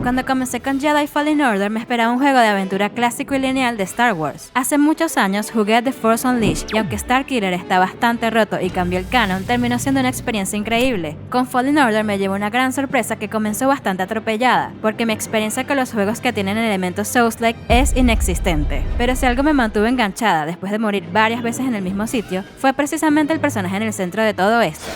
Cuando comencé con Jedi Fallen Order me esperaba un juego de aventura clásico y lineal de Star Wars. Hace muchos años jugué The Force Unleashed y aunque Starkiller está bastante roto y cambió el canon, terminó siendo una experiencia increíble. Con Fallen Order me llevó una gran sorpresa que comenzó bastante atropellada, porque mi experiencia con los juegos que tienen elementos Souls-like es inexistente. Pero si algo me mantuvo enganchada después de morir varias veces en el mismo sitio, fue precisamente el personaje en el centro de todo esto,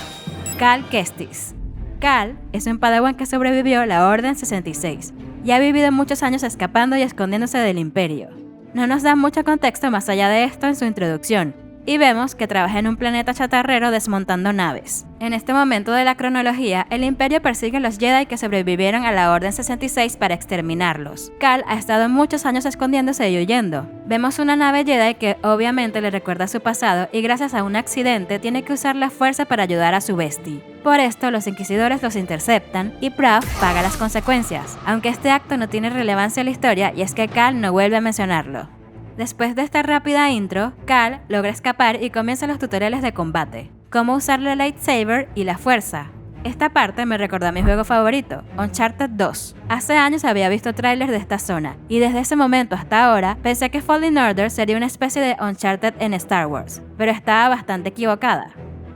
Cal Kestis. Cal es un padawan que sobrevivió la Orden 66 y ha vivido muchos años escapando y escondiéndose del Imperio. No nos da mucho contexto más allá de esto en su introducción, y vemos que trabaja en un planeta chatarrero desmontando naves. En este momento de la cronología, el Imperio persigue a los Jedi que sobrevivieron a la Orden 66 para exterminarlos. Cal ha estado muchos años escondiéndose y huyendo. Vemos una nave Jedi que obviamente le recuerda su pasado y gracias a un accidente tiene que usar la fuerza para ayudar a su bestie. Por esto, los Inquisidores los interceptan y Prauf paga las consecuencias, aunque este acto no tiene relevancia en la historia y es que Cal no vuelve a mencionarlo. Después de esta rápida intro, Cal logra escapar y comienzan los tutoriales de combate, cómo usar la lightsaber y la fuerza. Esta parte me recordó a mi juego favorito, Uncharted 2. Hace años había visto trailers de esta zona, y desde ese momento hasta ahora pensé que Fallen Order sería una especie de Uncharted en Star Wars, pero estaba bastante equivocada.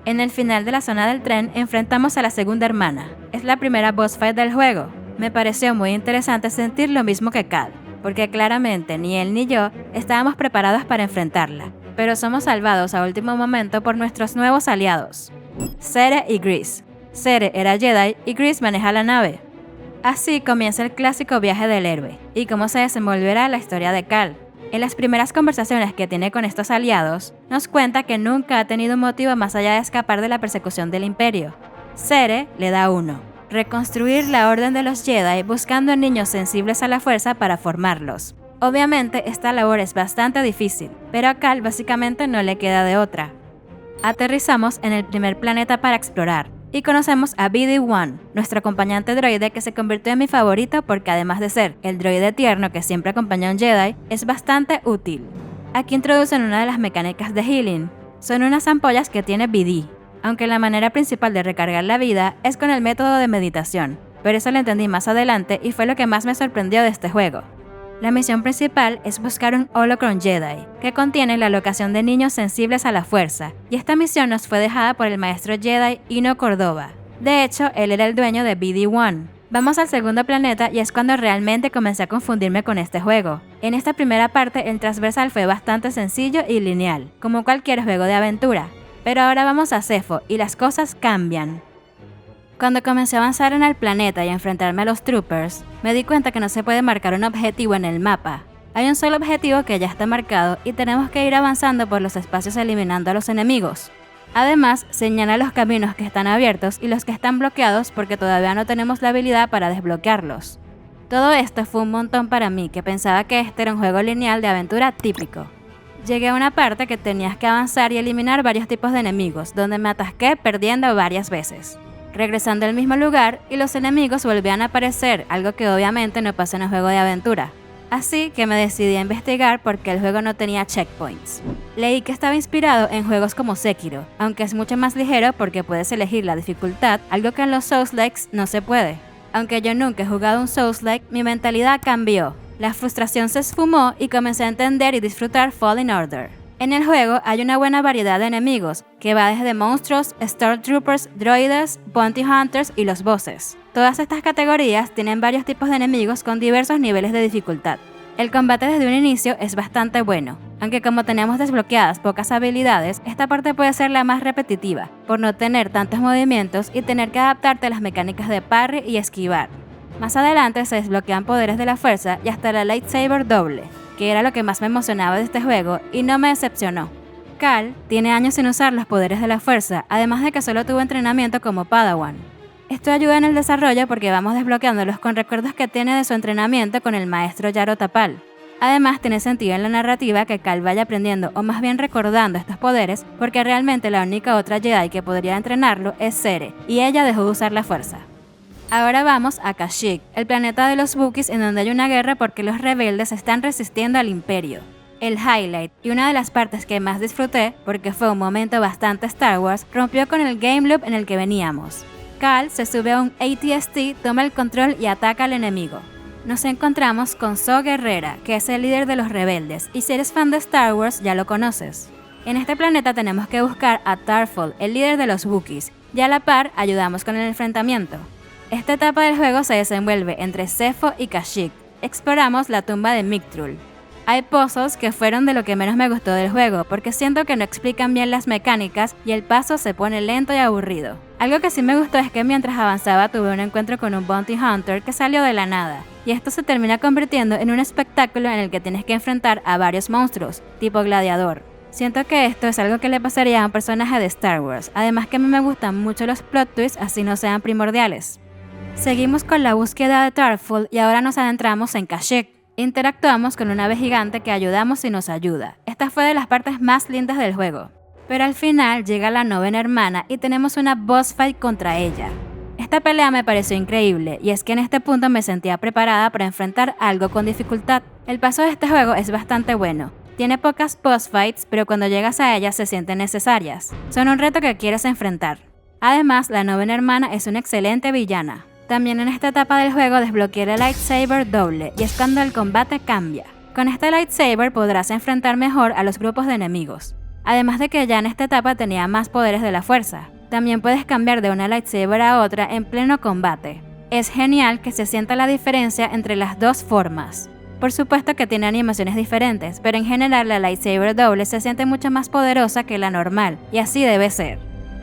En el final de la zona del tren enfrentamos a la segunda hermana. Es la primera boss fight del juego. Me pareció muy interesante sentir lo mismo que Cal, porque claramente ni él ni yo estábamos preparados para enfrentarla, pero somos salvados a último momento por nuestros nuevos aliados, Cere y Grease. Cere era Jedi y Grease maneja la nave. Así comienza el clásico viaje del héroe, y cómo se desenvolverá la historia de Cal. En las primeras conversaciones que tiene con estos aliados, nos cuenta que nunca ha tenido un motivo más allá de escapar de la persecución del Imperio. Cere le da uno: reconstruir la Orden de los Jedi buscando a niños sensibles a la fuerza para formarlos. Obviamente esta labor es bastante difícil, pero a Cal básicamente no le queda de otra. Aterrizamos en el primer planeta para explorar y conocemos a BD-1, nuestro acompañante droide que se convirtió en mi favorito porque además de ser el droide tierno que siempre acompaña a un Jedi, es bastante útil. Aquí introducen una de las mecánicas de healing. Son unas ampollas que tiene BD, aunque la manera principal de recargar la vida es con el método de meditación, pero eso lo entendí más adelante y fue lo que más me sorprendió de este juego. La misión principal es buscar un Holocron Jedi, que contiene la locación de niños sensibles a la fuerza, y esta misión nos fue dejada por el maestro Jedi Ino Cordova. De hecho, él era el dueño de BD-1. Vamos al segundo planeta y es cuando realmente comencé a confundirme con este juego. En esta primera parte el transversal fue bastante sencillo y lineal, como cualquier juego de aventura. Pero ahora vamos a Zeffo y las cosas cambian. Cuando comencé a avanzar en el planeta y a enfrentarme a los troopers, me di cuenta que no se puede marcar un objetivo en el mapa. Hay un solo objetivo que ya está marcado y tenemos que ir avanzando por los espacios eliminando a los enemigos. Además, señala los caminos que están abiertos y los que están bloqueados porque todavía no tenemos la habilidad para desbloquearlos. Todo esto fue un montón para mí, que pensaba que este era un juego lineal de aventura típico. Llegué a una parte que tenías que avanzar y eliminar varios tipos de enemigos, donde me atasqué perdiendo varias veces. Regresando al mismo lugar y los enemigos volvían a aparecer, algo que obviamente no pasa en un juego de aventura. Así que me decidí a investigar porque el juego no tenía checkpoints. Leí que estaba inspirado en juegos como Sekiro, aunque es mucho más ligero porque puedes elegir la dificultad, algo que en los Souls-likes no se puede. Aunque yo nunca he jugado un Souls-like, mi mentalidad cambió. La frustración se esfumó y comencé a entender y disfrutar Fallen Order. En el juego hay una buena variedad de enemigos, que va desde monstruos, Stormtroopers, droides, bounty hunters y los bosses. Todas estas categorías tienen varios tipos de enemigos con diversos niveles de dificultad. El combate desde un inicio es bastante bueno, aunque como tenemos desbloqueadas pocas habilidades, esta parte puede ser la más repetitiva, por no tener tantos movimientos y tener que adaptarte a las mecánicas de parry y esquivar. Más adelante se desbloquean poderes de la fuerza y hasta la lightsaber doble, que era lo que más me emocionaba de este juego y no me decepcionó. Cal tiene años sin usar los poderes de la fuerza, además de que solo tuvo entrenamiento como Padawan. Esto ayuda en el desarrollo porque vamos desbloqueándolos con recuerdos que tiene de su entrenamiento con el maestro Yaro Tapal. Además, tiene sentido en la narrativa que Cal vaya aprendiendo o más bien recordando estos poderes porque realmente la única otra Jedi que podría entrenarlo es Cere, y ella dejó de usar la fuerza. Ahora vamos a Kashyyyk, el planeta de los Wookiees en donde hay una guerra porque los rebeldes están resistiendo al Imperio. El highlight y una de las partes que más disfruté, porque fue un momento bastante Star Wars, rompió con el game loop en el que veníamos. Cal se sube a un AT-ST, toma el control y ataca al enemigo. Nos encontramos con Saw Gerrera, que es el líder de los rebeldes, y si eres fan de Star Wars ya lo conoces. En este planeta tenemos que buscar a Tarful, el líder de los Wookiees, y a la par ayudamos con el enfrentamiento. Esta etapa del juego se desenvuelve entre Zeffo y Kashyyyk. Exploramos la tumba de Mictrul. Hay puzzles que fueron de lo que menos me gustó del juego, porque siento que no explican bien las mecánicas y el paso se pone lento y aburrido. Algo que sí me gustó es que mientras avanzaba tuve un encuentro con un Bounty Hunter que salió de la nada, y esto se termina convirtiendo en un espectáculo en el que tienes que enfrentar a varios monstruos, tipo gladiador. Siento que esto es algo que le pasaría a un personaje de Star Wars, además que a mí me gustan mucho los plot twists así no sean primordiales. Seguimos con la búsqueda de Tarful y ahora nos adentramos en Kashyyyk. Interactuamos con una ave gigante que ayudamos y nos ayuda. Esta fue de las partes más lindas del juego. Pero al final llega la novena hermana y tenemos una boss fight contra ella. Esta pelea me pareció increíble y es que en este punto me sentía preparada para enfrentar algo con dificultad. El paso de este juego es bastante bueno. Tiene pocas boss fights, pero cuando llegas a ellas se sienten necesarias. Son un reto que quieres enfrentar. Además, la novena hermana es una excelente villana. También en esta etapa del juego desbloqueé el lightsaber doble y es cuando el combate cambia. Con este lightsaber podrás enfrentar mejor a los grupos de enemigos. Además de que ya en esta etapa tenía más poderes de la fuerza. También puedes cambiar de una lightsaber a otra en pleno combate. Es genial que se sienta la diferencia entre las dos formas. Por supuesto que tiene animaciones diferentes, pero en general la lightsaber doble se siente mucho más poderosa que la normal, y así debe ser.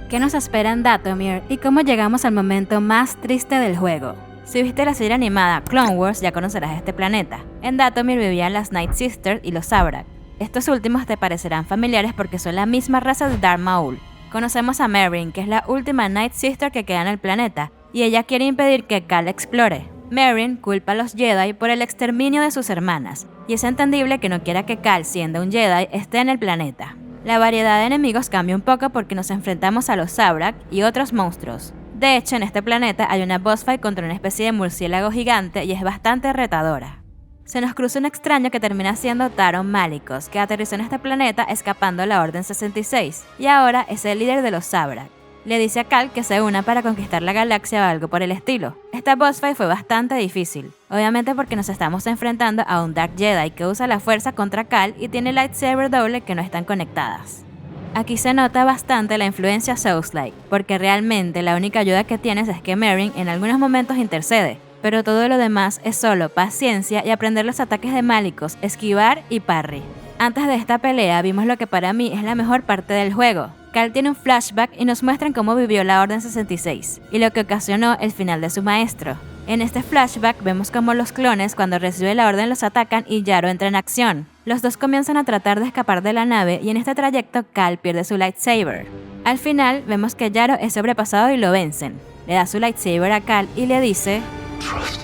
¿Qué nos espera en Dathomir y cómo llegamos al momento más triste del juego? Si viste la serie animada Clone Wars ya conocerás este planeta. En Dathomir vivían las Night Sisters y los Zabrak. Estos últimos te parecerán familiares porque son la misma raza de Darth Maul. Conocemos a Merrin, que es la última Night Sister que queda en el planeta, y ella quiere impedir que Cal explore. Merrin culpa a los Jedi por el exterminio de sus hermanas, y es entendible que no quiera que Cal, siendo un Jedi, esté en el planeta. La variedad de enemigos cambia un poco porque nos enfrentamos a los Zabrak y otros monstruos. De hecho, en este planeta hay una boss fight contra una especie de murciélago gigante y es bastante retadora. Se nos cruza un extraño que termina siendo Taron Malicos, que aterrizó en este planeta escapando de la Orden 66, y ahora es el líder de los Zabrak. Le dice a Cal que se una para conquistar la galaxia o algo por el estilo. Esta boss fight fue bastante difícil, obviamente porque nos estamos enfrentando a un Dark Jedi que usa la fuerza contra Cal y tiene lightsaber doble que no están conectadas. Aquí se nota bastante la influencia Souls-like, porque realmente la única ayuda que tienes es que Merrin en algunos momentos intercede, pero todo lo demás es solo paciencia y aprender los ataques de Malicos, esquivar y parry. Antes de esta pelea vimos lo que para mí es la mejor parte del juego. Cal tiene un flashback y nos muestran cómo vivió la Orden 66 y lo que ocasionó el final de su maestro. En este flashback vemos cómo los clones cuando recibe la orden los atacan y Yaro entra en acción. Los dos comienzan a tratar de escapar de la nave y en este trayecto Cal pierde su lightsaber. Al final vemos que Yaro es sobrepasado y lo vencen. Le da su lightsaber a Cal y le dice: Trust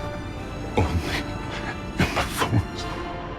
only in the Force.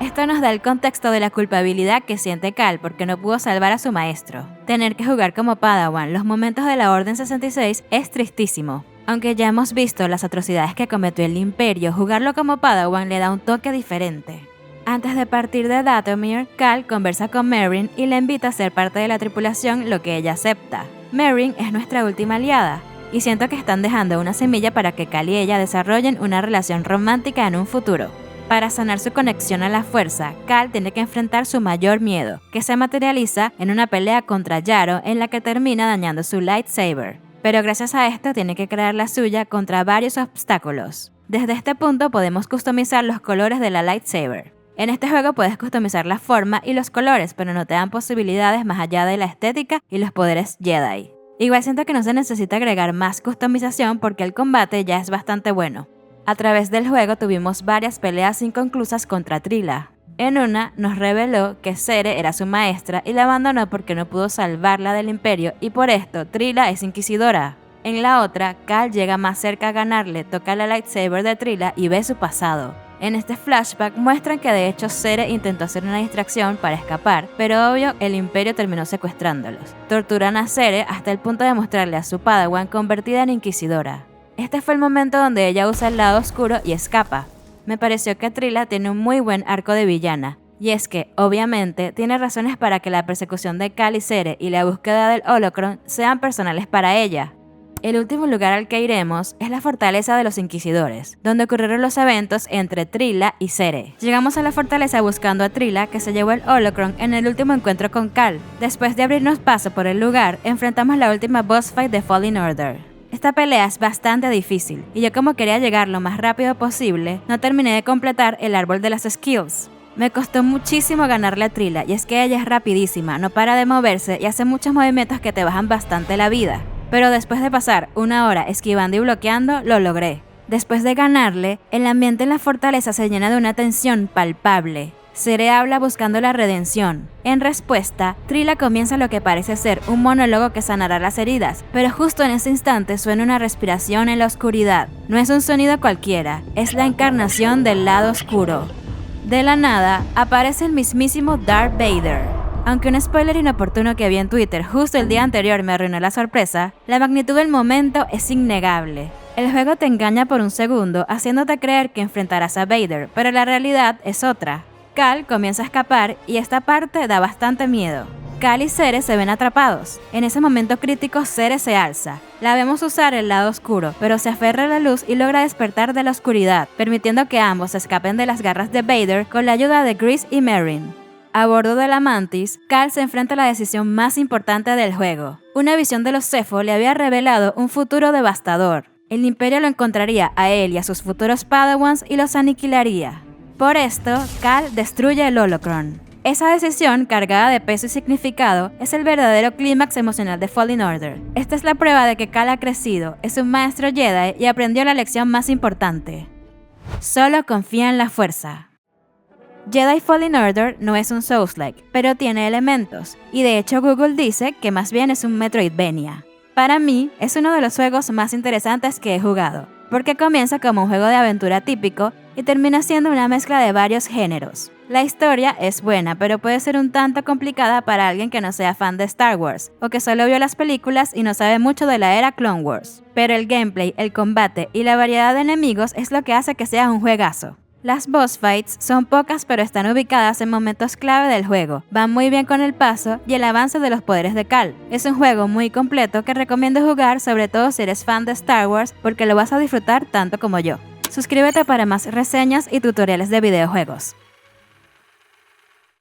Esto nos da el contexto de la culpabilidad que siente Cal porque no pudo salvar a su maestro. Tener que jugar como Padawan los momentos de la Orden 66 es tristísimo. Aunque ya hemos visto las atrocidades que cometió el Imperio, jugarlo como Padawan le da un toque diferente. Antes de partir de Dathomir, Cal conversa con Merrin y le invita a ser parte de la tripulación, lo que ella acepta. Merrin es nuestra última aliada, y siento que están dejando una semilla para que Cal y ella desarrollen una relación romántica en un futuro. Para sanar su conexión a la fuerza, Cal tiene que enfrentar su mayor miedo, que se materializa en una pelea contra Yaro en la que termina dañando su lightsaber. Pero gracias a esto tiene que crear la suya contra varios obstáculos. Desde este punto podemos customizar los colores de la lightsaber. En este juego puedes customizar la forma y los colores, pero no te dan posibilidades más allá de la estética y los poderes Jedi. Igual siento que no se necesita agregar más customización porque el combate ya es bastante bueno. A través del juego tuvimos varias peleas inconclusas contra Trilla. En una nos reveló que Cere era su maestra y la abandonó porque no pudo salvarla del Imperio y por esto Trilla es inquisidora. En la otra, Cal llega más cerca a ganarle, toca la lightsaber de Trilla y ve su pasado. En este flashback muestran que de hecho Cere intentó hacer una distracción para escapar, pero obvio el Imperio terminó secuestrándolos. Torturan a Cere hasta el punto de mostrarle a su Padawan convertida en inquisidora. Este fue el momento donde ella usa el lado oscuro y escapa. Me pareció que Trilla tiene un muy buen arco de villana, y es que, obviamente, tiene razones para que la persecución de Cal y Cere y la búsqueda del Holocron sean personales para ella. El último lugar al que iremos es la Fortaleza de los Inquisidores, donde ocurrieron los eventos entre Trilla y Cere. Llegamos a la fortaleza buscando a Trilla, que se llevó el Holocron en el último encuentro con Cal. Después de abrirnos paso por el lugar, enfrentamos la última boss fight de Fallen Order. Esta pelea es bastante difícil, y yo, como quería llegar lo más rápido posible, no terminé de completar el árbol de las skills. Me costó muchísimo ganarle a Trilla, y es que ella es rapidísima, no para de moverse y hace muchos movimientos que te bajan bastante la vida. Pero después de pasar una hora esquivando y bloqueando, lo logré. Después de ganarle, el ambiente en la fortaleza se llena de una tensión palpable. Cere habla buscando la redención. En respuesta, Trilla comienza lo que parece ser un monólogo que sanará las heridas, pero justo en ese instante suena una respiración en la oscuridad. No es un sonido cualquiera, es la encarnación del lado oscuro. De la nada, aparece el mismísimo Darth Vader. Aunque un spoiler inoportuno que vi en Twitter justo el día anterior me arruinó la sorpresa, la magnitud del momento es innegable. El juego te engaña por un segundo, haciéndote creer que enfrentarás a Vader, pero la realidad es otra. Cal comienza a escapar y esta parte da bastante miedo. Cal y Cere se ven atrapados. En ese momento crítico, Cere se alza. La vemos usar el lado oscuro, pero se aferra a la luz y logra despertar de la oscuridad, permitiendo que ambos escapen de las garras de Vader con la ayuda de Grease y Merrin. A bordo de la Mantis, Cal se enfrenta a la decisión más importante del juego. Una visión de los Zeffo le había revelado un futuro devastador. El Imperio lo encontraría a él y a sus futuros Padawans y los aniquilaría. Por esto, Cal destruye el Holocron. Esa decisión, cargada de peso y significado, es el verdadero clímax emocional de Fallen Order. Esta es la prueba de que Cal ha crecido, es un maestro Jedi y aprendió la lección más importante. Solo confía en la fuerza. Jedi Fallen Order no es un Souls-like, pero tiene elementos, y de hecho Google dice que más bien es un Metroidvania. Para mí, es uno de los juegos más interesantes que he jugado, porque comienza como un juego de aventura típico y termina siendo una mezcla de varios géneros. La historia es buena, pero puede ser un tanto complicada para alguien que no sea fan de Star Wars, o que solo vio las películas y no sabe mucho de la era Clone Wars. Pero el gameplay, el combate y la variedad de enemigos es lo que hace que sea un juegazo. Las boss fights son pocas, pero están ubicadas en momentos clave del juego, van muy bien con el paso y el avance de los poderes de Cal. Es un juego muy completo que recomiendo jugar, sobre todo si eres fan de Star Wars, porque lo vas a disfrutar tanto como yo. Suscríbete para más reseñas y tutoriales de videojuegos.